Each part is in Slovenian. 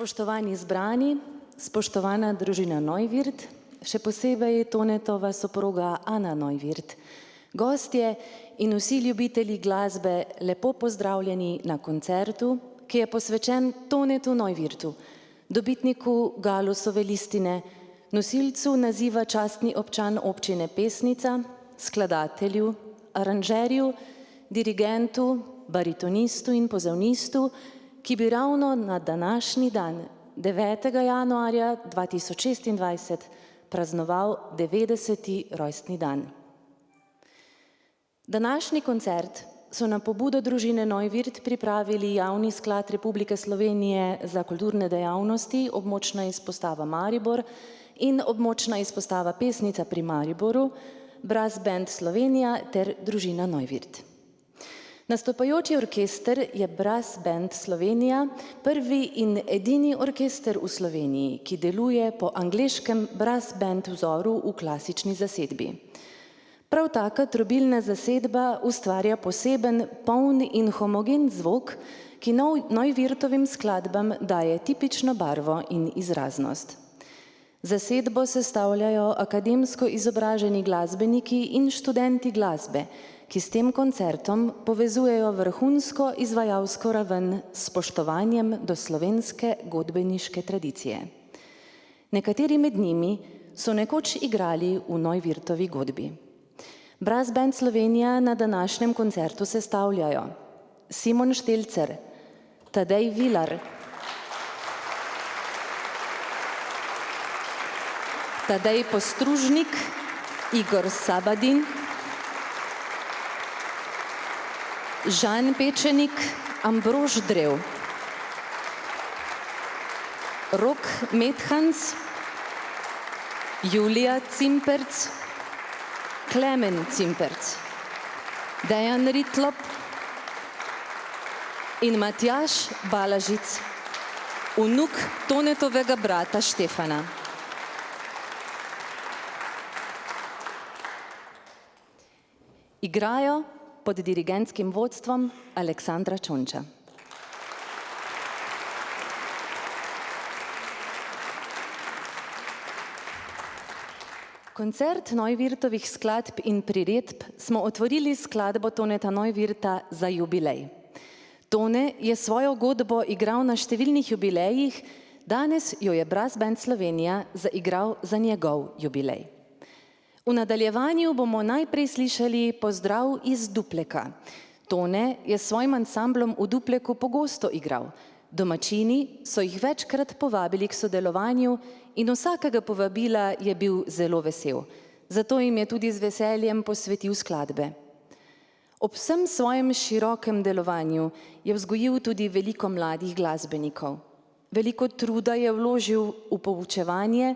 Spoštovani zbrani, spoštovana družina Neuvirt, še posebej Tonetova soproga Ana Neuvirt, gostje in vsi ljubitelji glasbe lepo pozdravljeni na koncertu, ki je posvečen Tonetu Neuvirtu, dobitniku Galusove listine, nosilcu naziva častni občan občine Pesnica, skladatelju, aranžerju, dirigentu, baritonistu in pozavnistu, ki bi ravno na današnji dan, 9. januarja 2026, praznoval 90. rojstni dan. Današnji koncert so na pobudo družine Neuvirt pripravili Javni sklad Republike Slovenije za kulturne dejavnosti, območna izpostava Maribor in območna izpostava Pesnica pri Mariboru, Brass Band Slovenija ter družina Neuvirt. Nastopajoči orkester je Brass Band Slovenija, prvi in edini orkester v Sloveniji, ki deluje po angleškem brass band vzoru v klasični zasedbi. Prav taka trobilna zasedba ustvarja poseben, poln in homogen zvok, ki Neuvirtovim skladbam daje tipično barvo in izraznost. Zasedbo sestavljajo akademsko izobraženi glasbeniki in študenti glasbe, ki s tem koncertom povezujejo vrhunsko izvajalsko raven s spoštovanjem do slovenske godbeniške tradicije. Nekateri med njimi so nekoč igrali v Neuvirtovi godbi. Brass Band Slovenija na današnjem koncertu sestavljajo Simon Štelcer, Tadej Vilar, Tadej Postružnik, Igor Sabadin, Žan Pečenik, Ambrož Drev, Rok Methans, Julija Cimperc, Klemen Cimperc, Dejan Ritlop in Matjaž Balažic, vnuk Tonetovega brata Štefana. Igrajo pod dirigentskim vodstvom Aleksandra Čonča. Koncert Neuvirtovih skladb in priredb smo otvorili s skladbo Toneta Neuvirta Za jubilej. Tone je svojo godbo igral na številnih jubilejih, danes jo je Brass Band Slovenija zaigral za njegov jubilej. V nadaljevanju bomo najprej slišali pozdrav iz Dupleka. Tone je s svojim ansamblom v Dupleku pogosto igral. Domačini so jih večkrat povabili k sodelovanju in vsakega povabila je bil zelo vesel. Zato jim je tudi z veseljem posvetil skladbe. Ob vsem svojem širokem delovanju je vzgojil tudi veliko mladih glasbenikov. Veliko truda je vložil v poučevanje,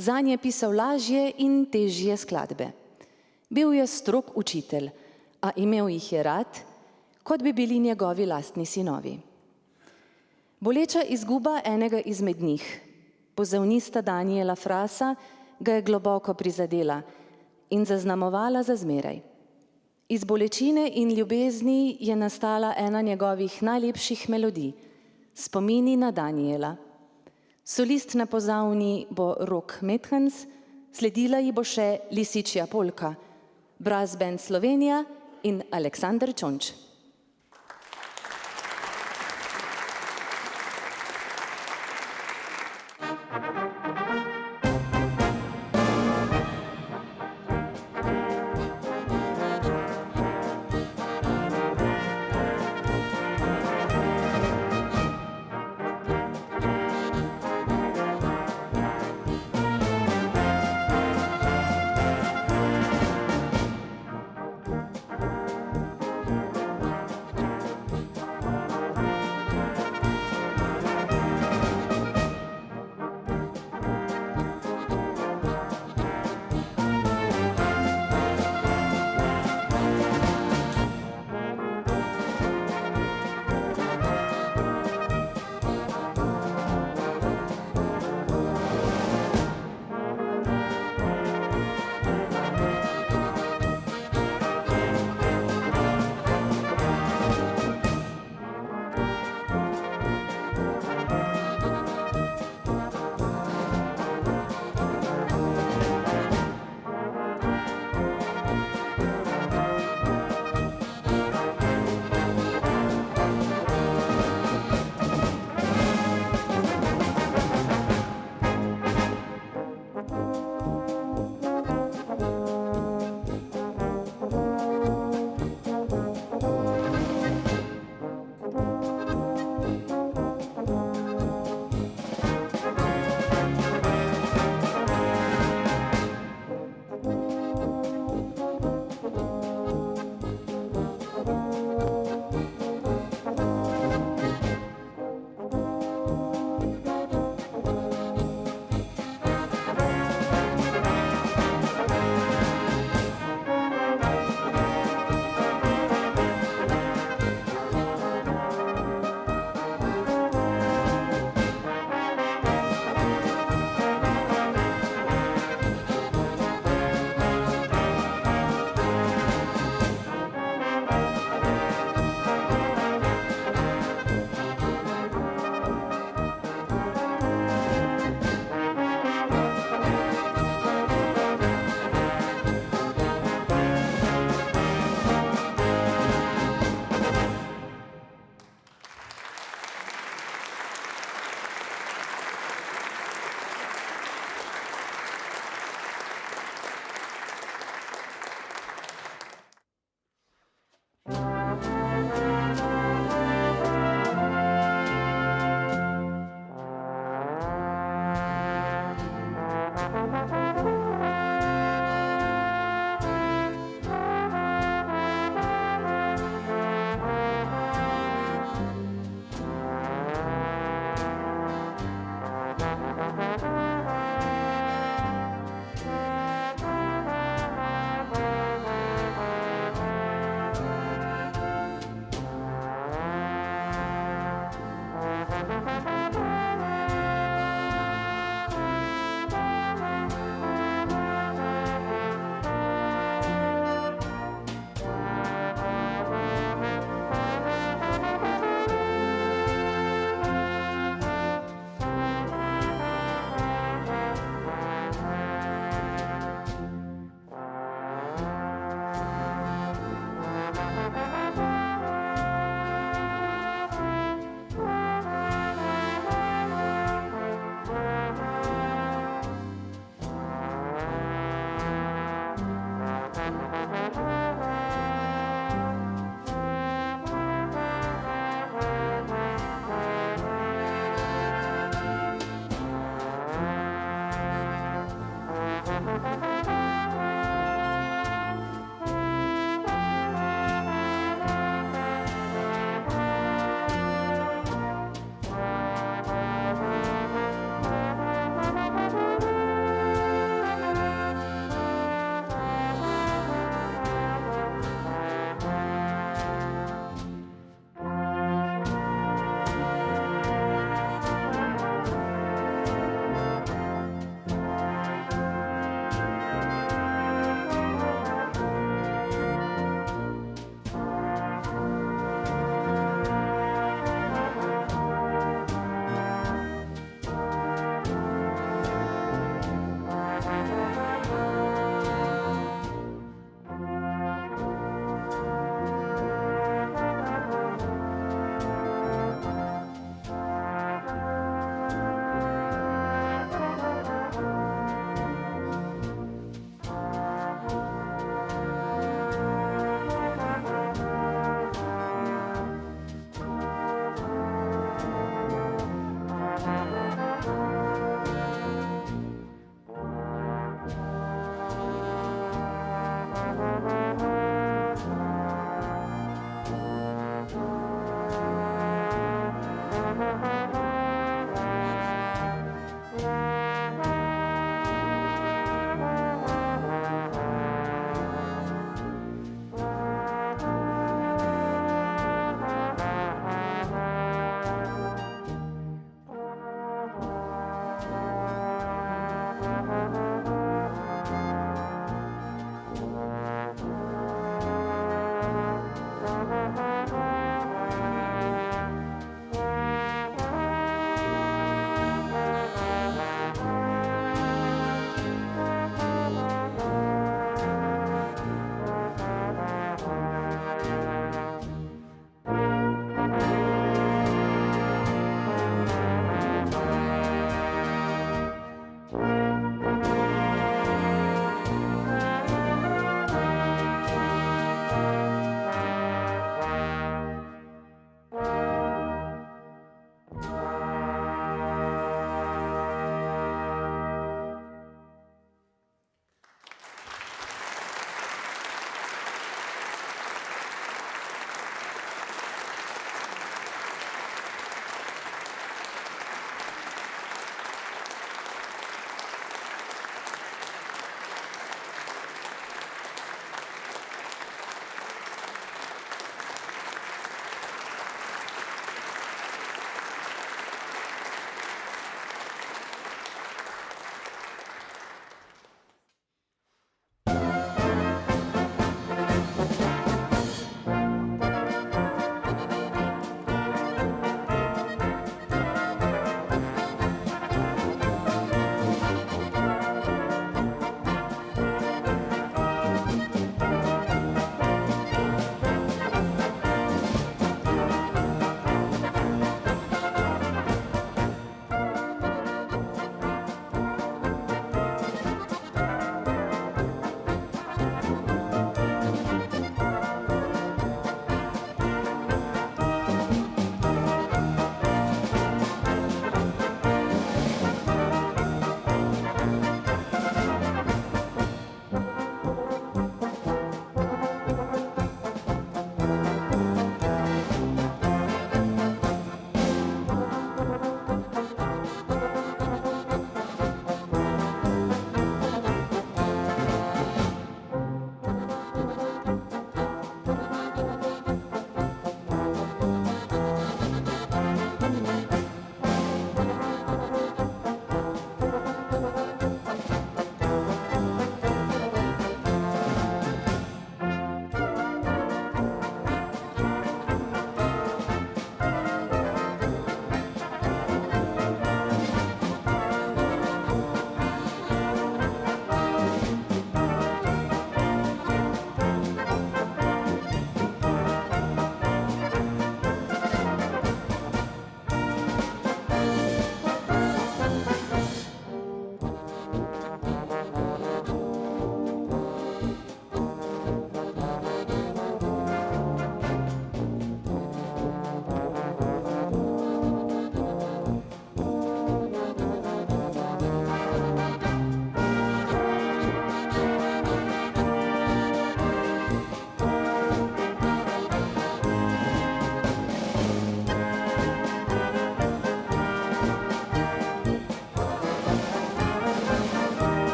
zanje pisal lažje in težje skladbe. Bil je strog učitelj, a imel jih je rad, kot bi bili njegovi lastni sinovi. Boleča izguba enega izmed njih, pozavnista Daniela Frasa, ga je globoko prizadela in zaznamovala za zmeraj. Iz bolečine in ljubezni je nastala ena njegovih najlepših melodij, Spomini na Daniela. Solist na pozavni bo Rok Methans, sledila ji bo še LISIČJA POLKA, Brass Band Slovenija in Aleksander Čonč.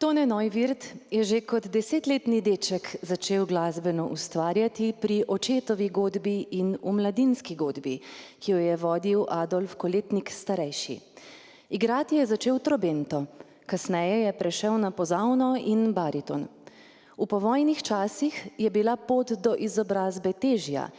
Tone Neuvirt je že kot 10-letni deček začel glasbeno ustvarjati pri očetovi godbi in v mladinski godbi, ki jo je vodil Adolf Koletnik starejši. Igrati je začel trobento, kasneje je prešel na pozavno in bariton. V povojnih časih je bila pot do izobrazbe težja.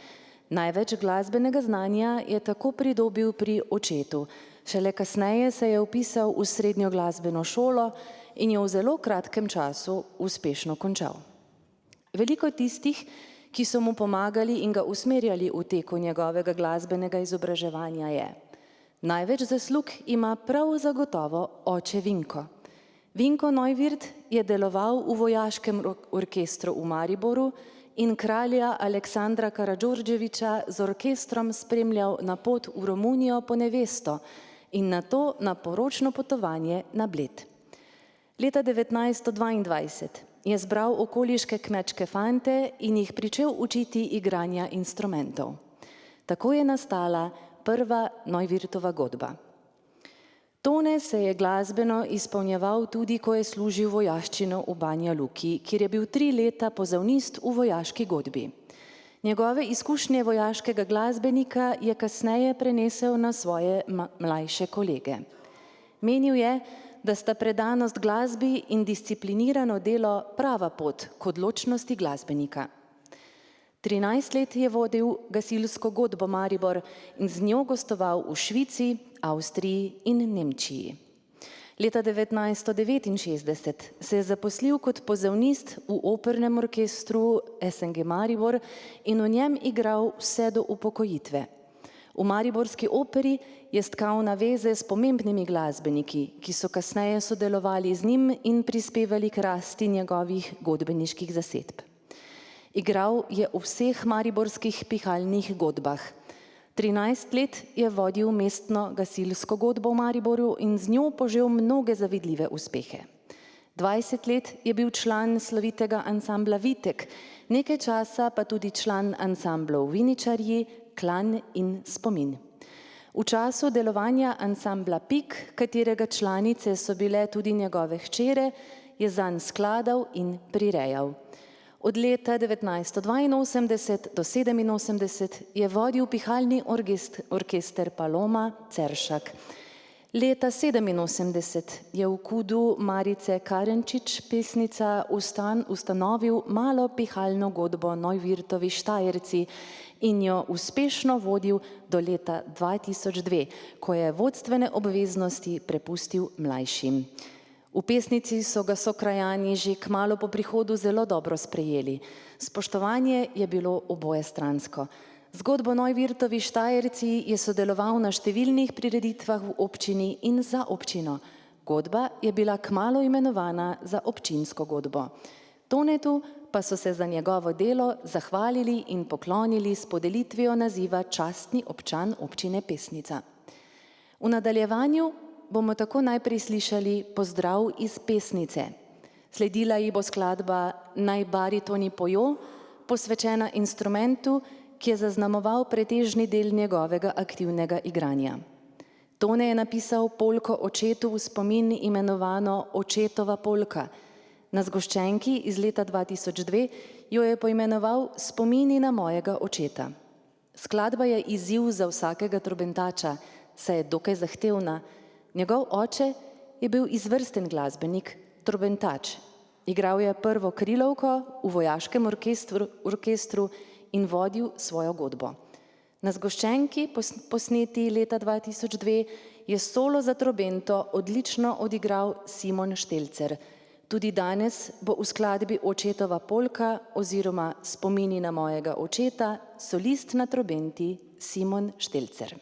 Največ glasbenega znanja je tako pridobil pri očetu. Šele kasneje se je vpisal v srednjo glasbeno šolo in jo v zelo kratkem času uspešno končal. Veliko tistih, ki so mu pomagali in ga usmerjali v teku njegovega glasbenega izobraževanja je. Največ zaslug ima prav zagotovo oče Vinko. Vinko Neuvirt je deloval v vojaškem orkestru v Mariboru in kralja Aleksandra Karadžordževiča z orkestrom spremljal na pot v Romunijo po nevesto in nato na poročno potovanje na Bled. Leta 1922 je zbral okoliške kmečke fante in jih pričel učiti igranja instrumentov. Tako je nastala prva Neuvirtova godba. Tone se je glasbeno izpolnjeval tudi, ko je služil vojaščino v Banja Luki, kjer je bil 3 leta pozavnist v vojaški godbi. Njegove izkušnje vojaškega glasbenika je kasneje prenesel na svoje mlajše kolege. Menil je, da sta predanost glasbi in disciplinirano delo prava pot k odločnosti glasbenika. 13 let je vodil gasilsko godbo Maribor in z njo gostoval v Švici, Avstriji in Nemčiji. Leta 1969 se je zaposlil kot pozavnist v opernem orkestru SNG Maribor in v njem igral vse do upokojitve. V mariborski operi je stkal naveze s pomembnimi glasbeniki, ki so kasneje sodelovali z njim in prispevali k rasti njegovih godbeniških zasedb. Igral je v vseh mariborskih pihalnih godbah. 13 let je vodil mestno gasilsko godbo v Mariboru in z njo požel mnoge zavidljive uspehe. 20 let je bil član slovitega ansambla Vitek, nekaj časa pa tudi član ansamblov Viničarji, Klan in Spomin. V času delovanja ansambla Pik, katerega članice so bile tudi njegove hčere, je zanj skladal in prirejal. Od leta 1982 do 1987 je vodil pihalni orkester Paloma Ceršak. Leta 1987 je v Kudu Marice Karenčič, pesnica, ustanovil malo pihalno godbo Neuvirtovi Štajerci in jo uspešno vodil do leta 2002, ko je vodstvene obveznosti prepustil mlajšim. V pesnici so ga sokrajani že kmalu po prihodu zelo dobro sprejeli. Spoštovanje je bilo obojestransko. Zgodbo Neuvirtovi Štajerci je sodeloval na številnih prireditvah v občini in za občino. Godba je bila kmalu imenovana za občinsko godbo. Tonetu pa so se za njegovo delo zahvalili in poklonili s podelitvijo naziva častni občan občine Pesnica. V nadaljevanju bomo tako najprej slišali Pozdrav iz Pesnice. Sledila ji bo skladba Naj baritoni POJO, posvečena instrumentu, ki je zaznamoval pretežni del njegovega aktivnega igranja. Tone je napisal polko očetu v spomin imenovano Očetova polka. Na zgoščenki iz leta 2002 jo je poimenoval Spomini na mojega očeta. Skladba je izziv za vsakega trobentača, saj je dokaj zahtevna. Njegov oče je bil izvrsten glasbenik, trobentač. Igral je prvo krilovko v vojaškem orkestru in vodil svojo godbo. Na zgoščenki, posneti leta 2002, je solo za trobento odlično odigral Simon Štelcer. Tudi danes bo v skladbi Očetova polka oziroma Spomini na mojega očeta solist na trobenti Simon Štelcer.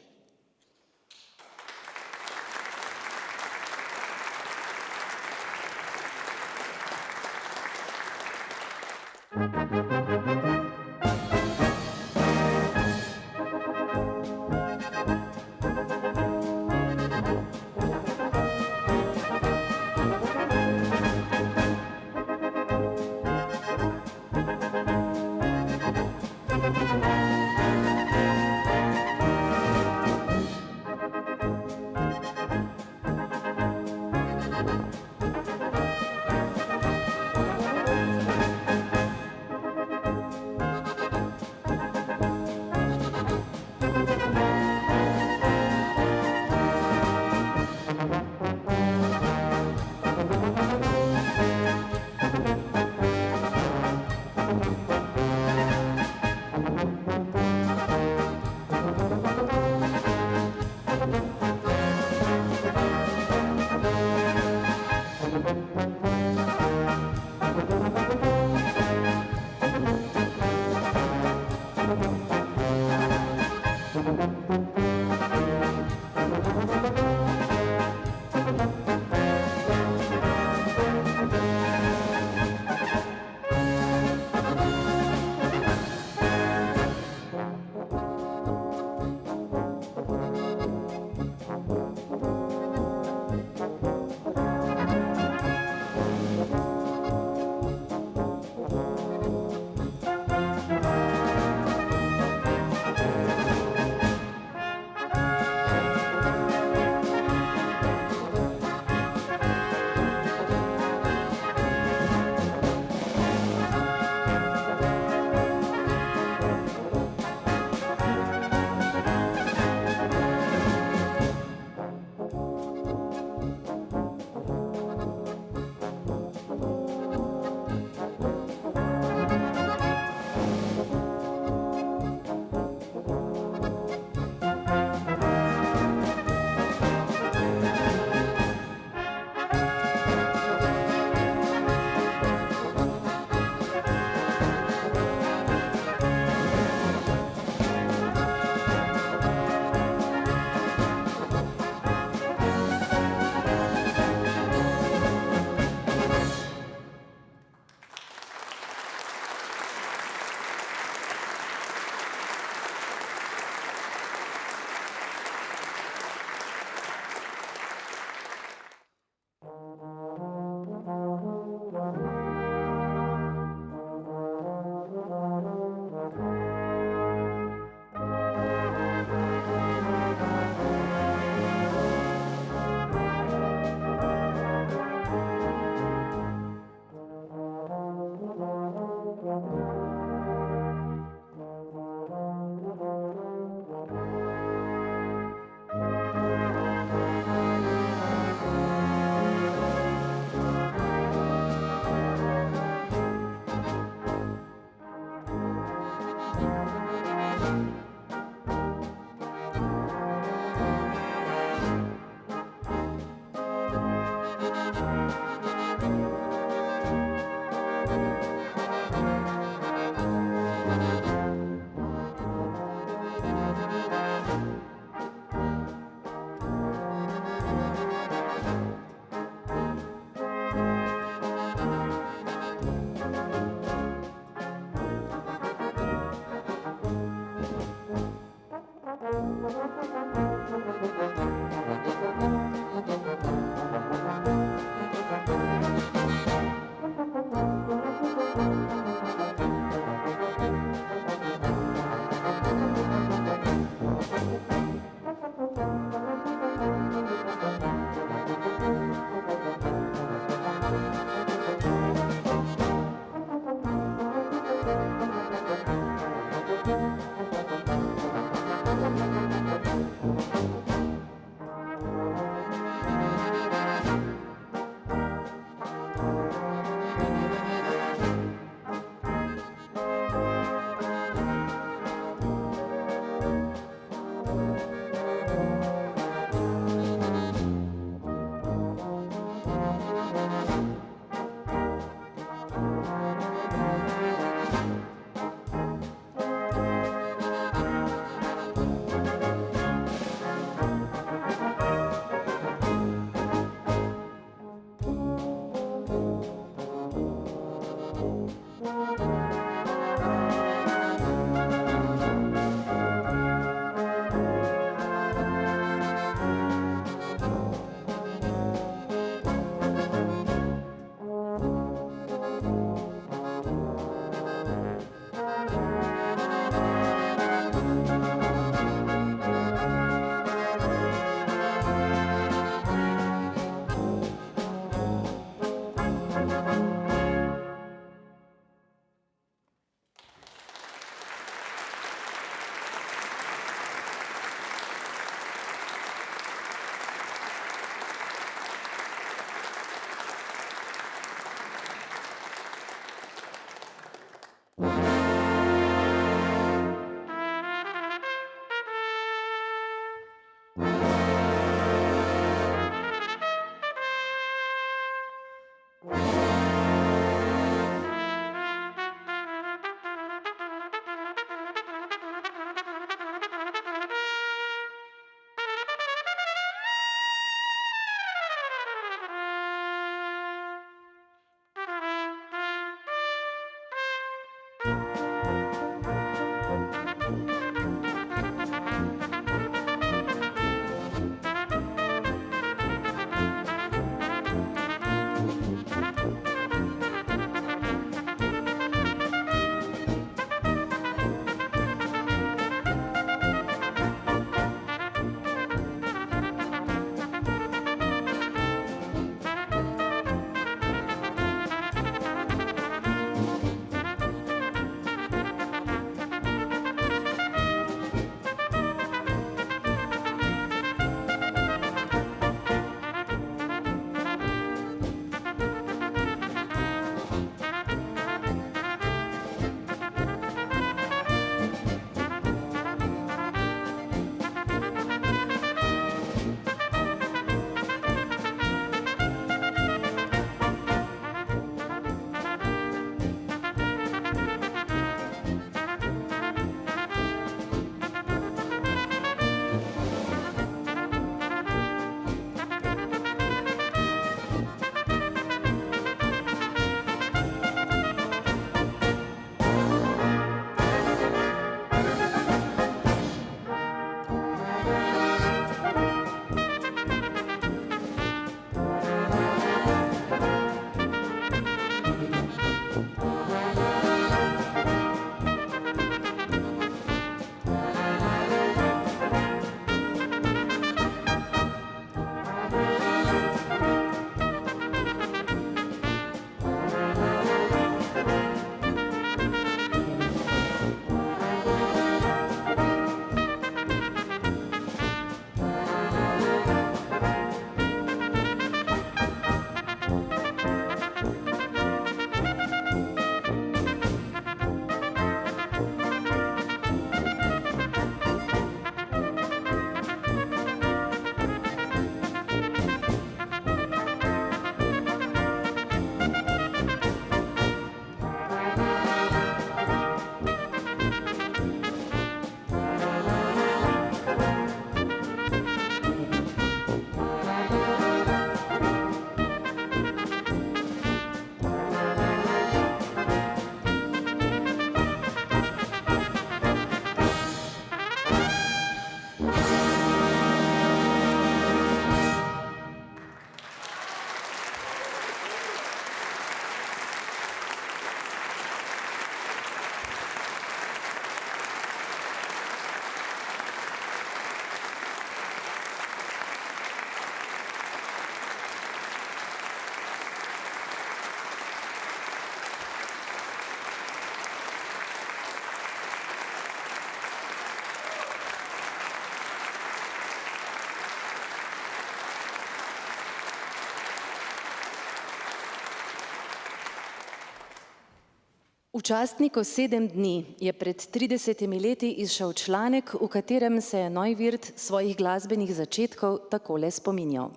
V časniku 7 dni je pred 30 leti izšel članek, v katerem se je Neuwirth svojih glasbenih začetkov takole spominjal.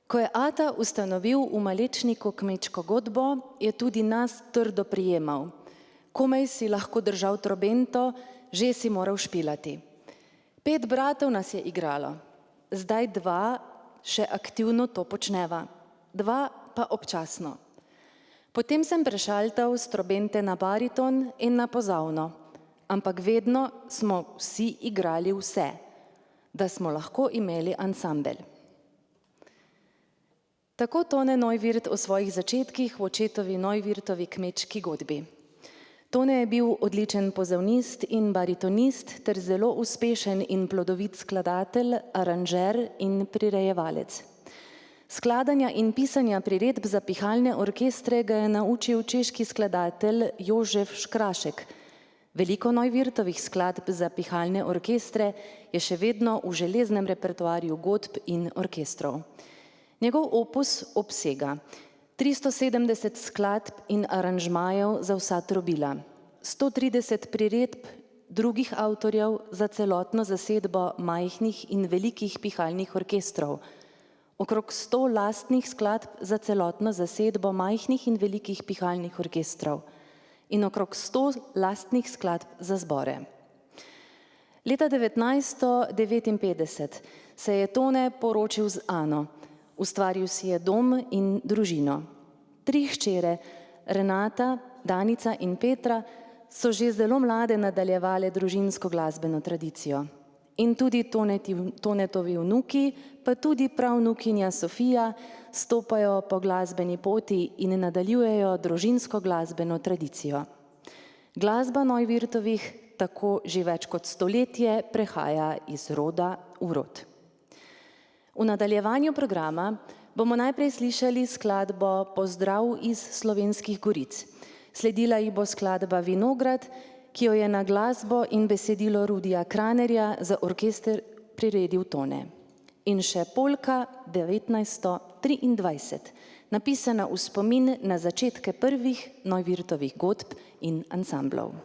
Ko je ata ustanovil v Malečniku kmečko godbo, je tudi nas trdo prijemal. Komaj si lahko držal trobento, že si moral špilati. 5 bratov nas je igralo, zdaj 2 še aktivno to počneva, 2 pa občasno. Potem sem prešaltal s trobente na bariton in na pozavno, ampak vedno smo vsi igrali vse, da smo lahko imeli ansambel. Tako Tone Neuwirth o svojih začetkih v očetovi Neuwirthovi kmečki godbi. Tone je bil odličen pozavnist in baritonist ter zelo uspešen in plodovit skladatelj, aranžer in prirejevalec. Skladanja in pisanja priredb za pihalne orkestre ga je naučil češki skladatelj Jožef Škrašek. Veliko Neuwirthovih skladb za pihalne orkestre je še vedno v železnem repertoarju godb in orkestrov. Njegov opus obsega 370 skladb in aranžmajev za vsa trobila, 130 priredb drugih avtorjev za celotno zasedbo majhnih in velikih pihalnih orkestrov, okrog 100 lastnih skladb za celotno zasedbo majhnih in velikih pihalnih orkestrov in okrog 100 lastnih skladb za zbore. Leta 1959 se je Tone poročil z Ano, ustvaril si je dom in družino. 3 hčere, Renata, Danica in Petra, so že zelo mlade nadaljevale družinsko glasbeno tradicijo. In tudi Tonetovi vnuki, pa tudi pravnukinja Sofija, stopajo po glasbeni poti in nadaljujejo družinsko glasbeno tradicijo. Glasba Neuwirthovih tako že več kot stoletje prehaja iz roda v rod. V nadaljevanju programa bomo najprej slišali skladbo Pozdrav iz Slovenskih Goric. Sledila ji bo skladba Vinograd, ki jo je na glasbo in besedilo Rudija Kranerja za orkester priredil Tone. In še Polka 1923, napisana v spomin na začetke prvih Neuwirthovih godb in ansamblov.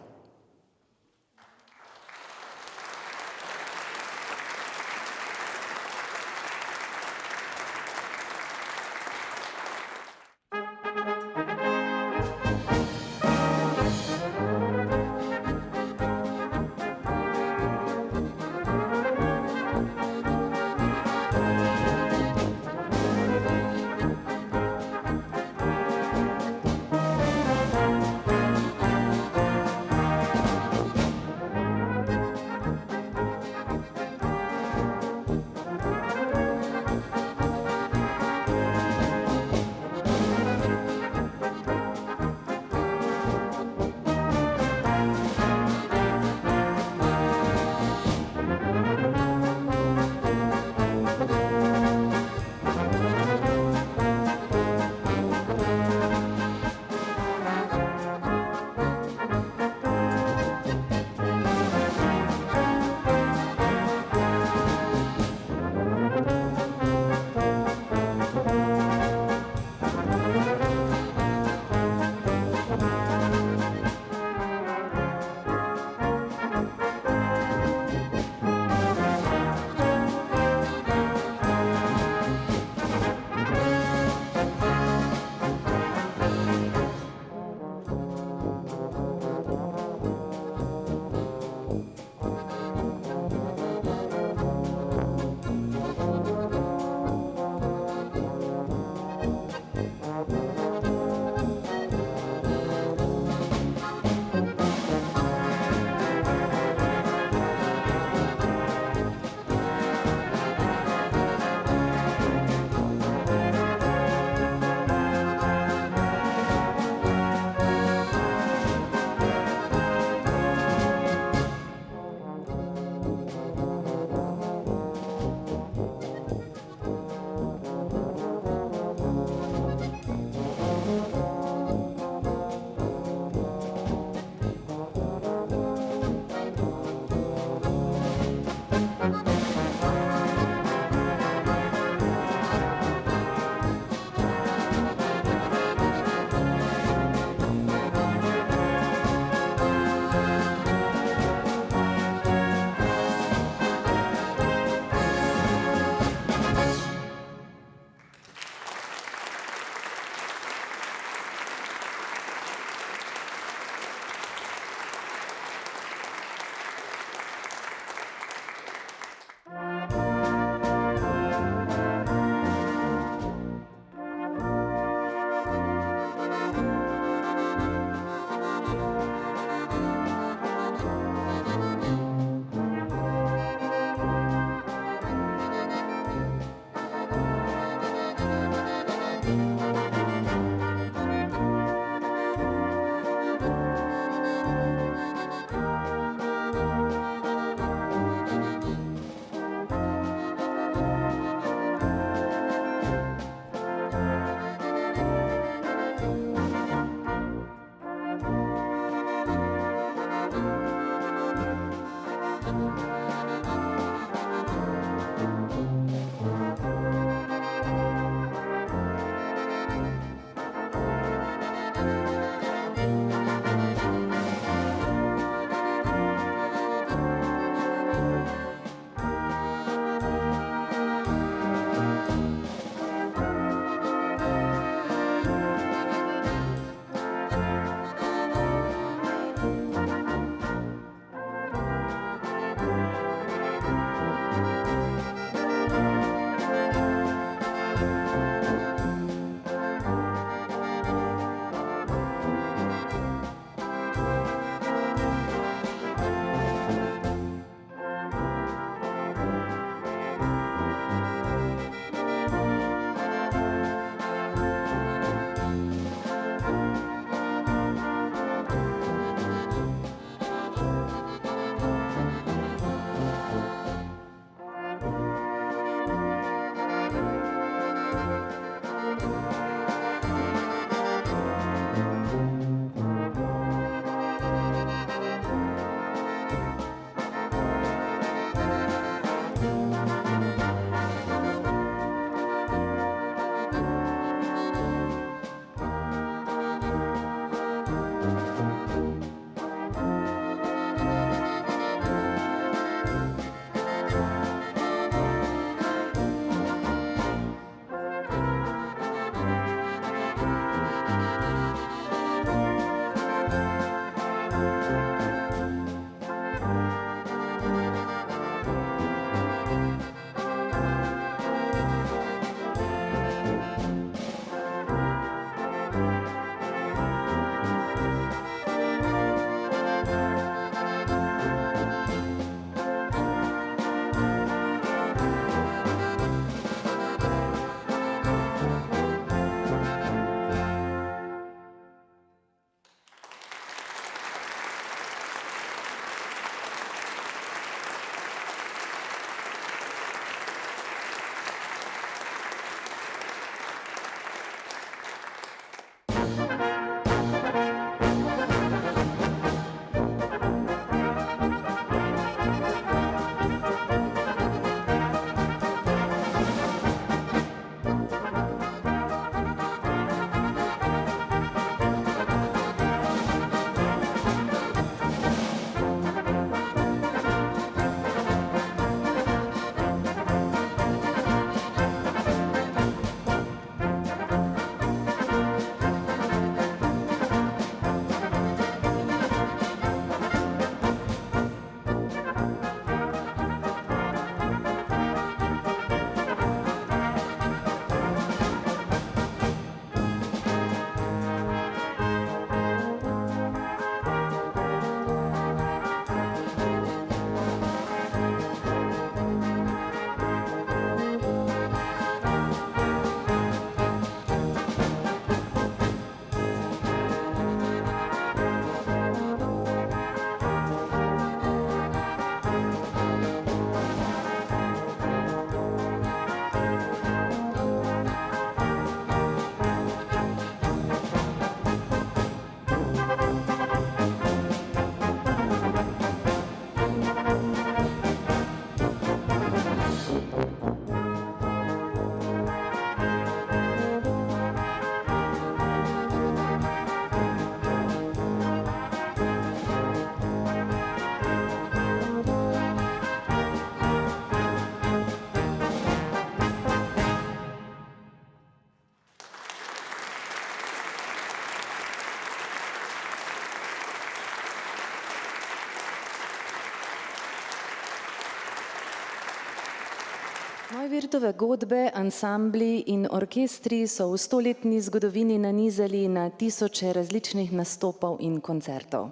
Neuvirtove godbe, ansambli in orkestri so v stoletni zgodovini nanizali na tisoče različnih nastopov in koncertov.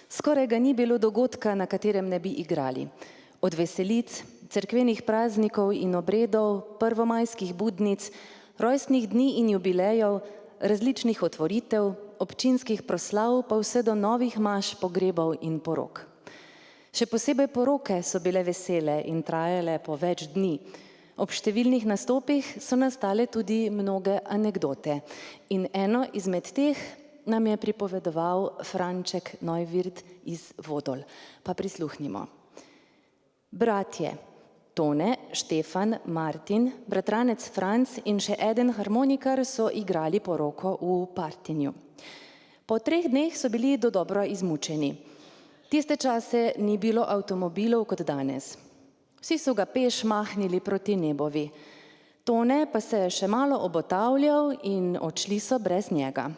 Skoraj ga ni bilo dogodka, na katerem ne bi igrali. Od veselic, cerkvenih praznikov in obredov, prvomajskih budnic, rojstnih dni in jubilejev, različnih otvoritev, občinskih proslav pa vse do novih maš, pogrebov in porok. Še posebej poroke so bile vesele in trajale po več dni. Ob številnih nastopih so nastale tudi mnoge anekdote in eno izmed teh nam je pripovedoval Franček Neuvirt iz Vodol. Pa prisluhnimo. Bratje Tone, Štefan, Martin, bratranec Franc in še eden harmonikar so igrali poroko v Partinju. Po 3 dneh so bili dodobra izmučeni. Tiste čase ni bilo avtomobilov kot danes. Vsi so ga peš mahnili proti nebovi. Tone pa se je še malo obotavljal in odšli so brez njega.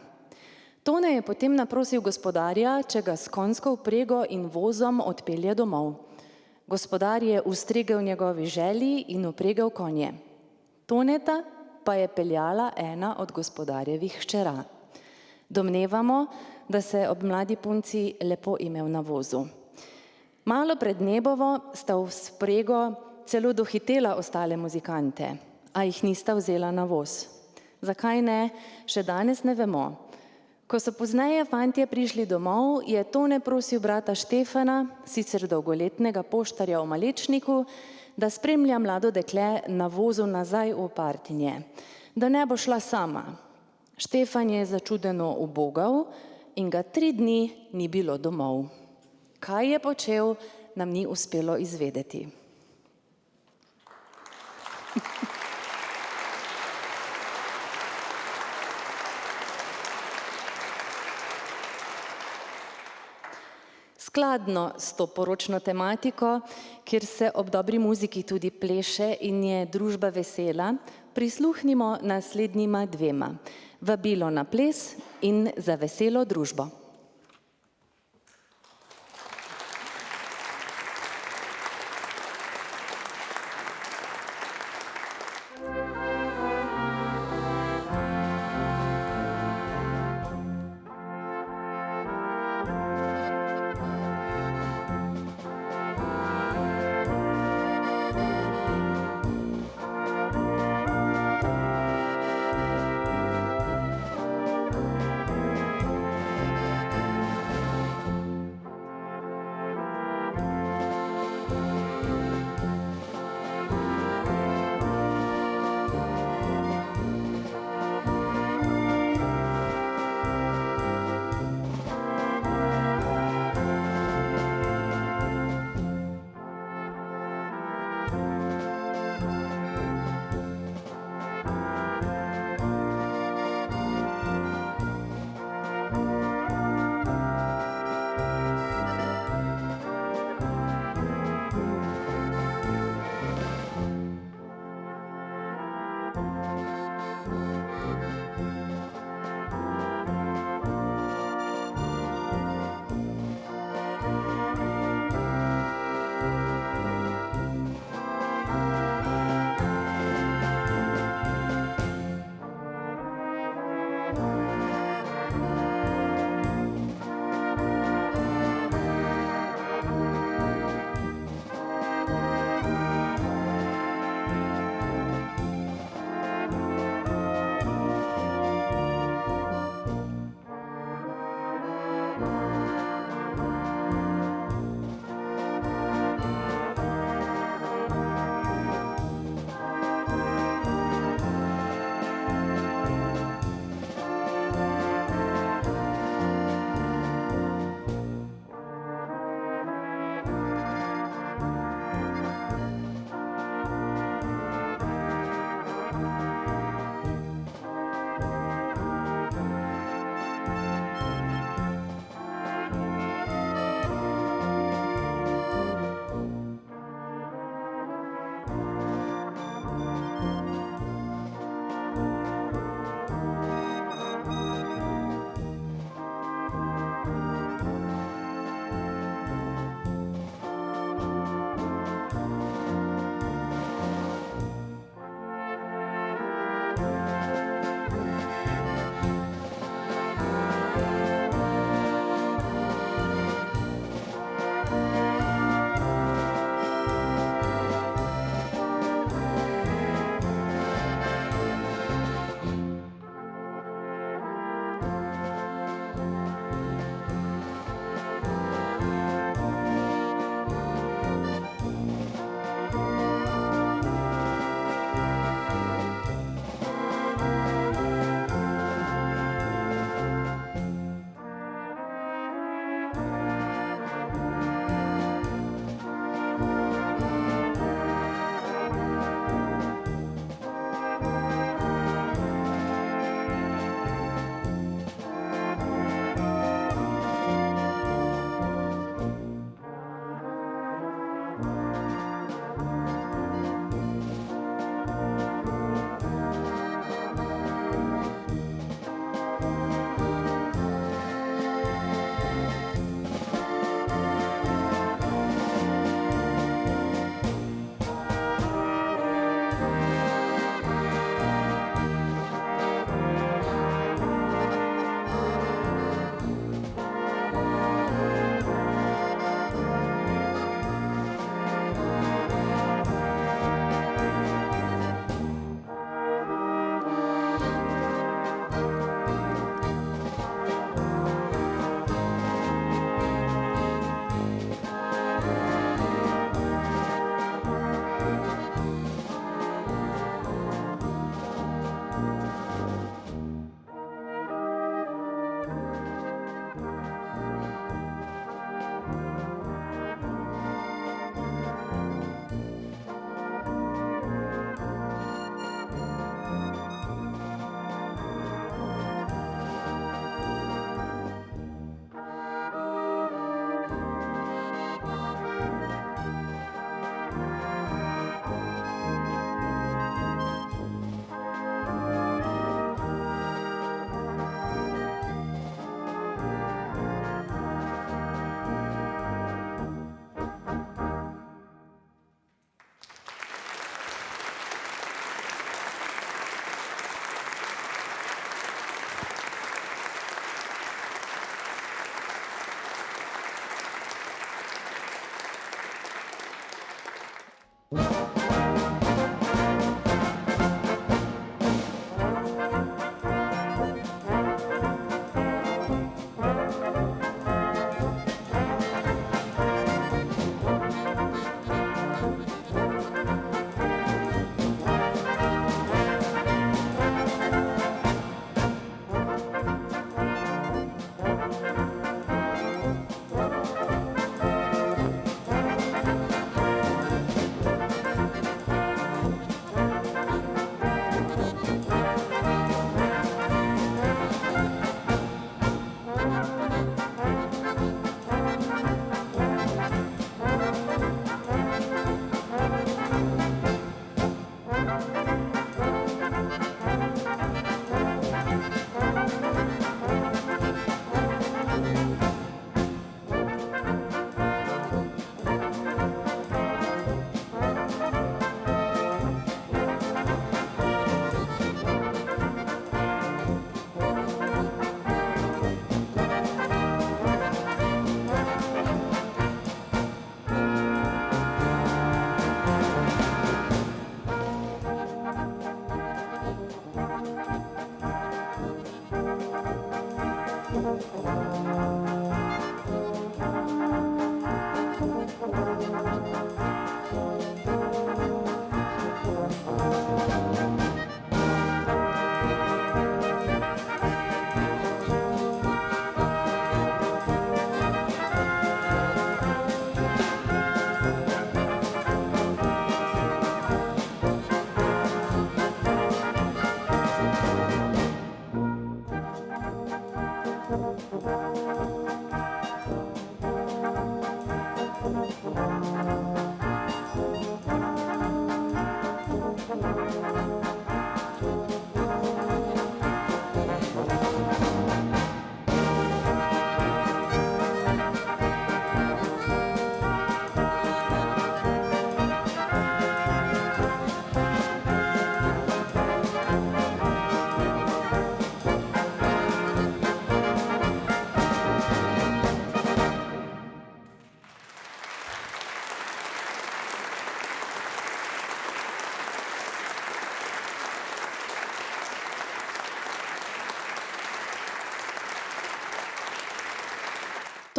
Tone je potem naprosil gospodarja, če ga s konjsko vprego in vozom odpelje domov. Gospodar je ustregel njegovi želji in vpregel konje. Toneta pa je peljala ena od gospodarjevih hčera. Domnevamo, da se je ob mladi punci lepo imel na vozu. Malo pred nebovo sta v sprego celo dohitela ostale muzikante, a jih nista vzela na voz. Zakaj ne, še danes ne vemo. Ko so pozneje fantje prišli domov, je Tone prosil brata Štefana, sicer dolgoletnega poštarja v Malečniku, da spremlja mlado dekle na vozu nazaj v Partinje, da ne bo šla sama. Štefan je začudeno ubogal in ga 3 dni ni bilo domov. Kaj je počel, nam ni uspelo izvedeti. Skladno s to poročno tematiko, kjer se ob dobri muziki tudi pleše in je družba vesela, prisluhnimo naslednjima 2. Vabilo na ples in za veselo družbo.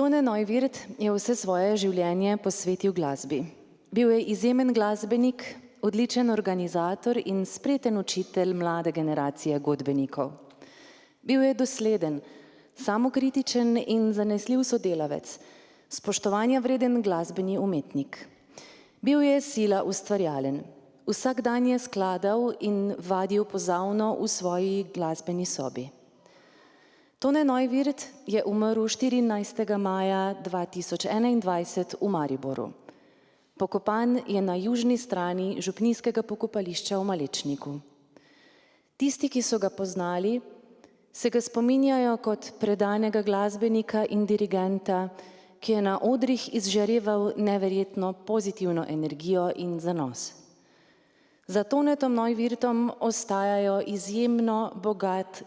Tone Neuwirth je vse svoje življenje posvetil glasbi. Bil je izjemen glasbenik, odličen organizator in spreten učitelj mlade generacije godbenikov. Bil je dosleden, samokritičen in zanesljiv sodelavec, spoštovanja vreden glasbeni umetnik. Bil je sila ustvarjalen. Vsak dan je skladal in vadil pozavno v svoji glasbeni sobi. Tone Neuwirth je umrl 14. maja 2021 v Mariboru. Pokopan je na južni strani župnijskega pokopališča v Malečniku. Tisti, ki so ga poznali, se ga spominjajo kot predanega glasbenika in dirigenta, ki je na odrih izžareval neverjetno pozitivno energijo in zanos. Za Tonetom Neuwirthom ostajajo izjemno bogat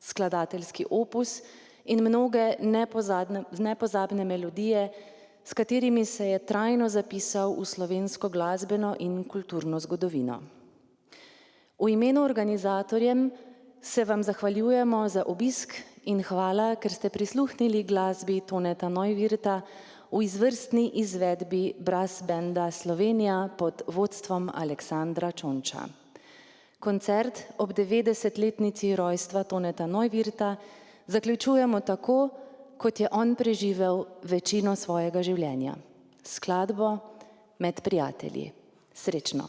skladateljski opus in mnoge nepozabne melodije, s katerimi se je trajno zapisal v slovensko glasbeno in kulturno zgodovino. V imenu organizatorjem se vam zahvaljujemo za obisk in hvala, ker ste prisluhnili glasbi Toneta Neuwirtha v izvrstni izvedbi brass benda Slovenija pod vodstvom Aleksandra Čonča. Koncert ob 90-letnici rojstva Toneta Neuwirtha zaključujemo tako, kot je on preživel večino svojega življenja. Skladbo Med prijatelji. Srečno!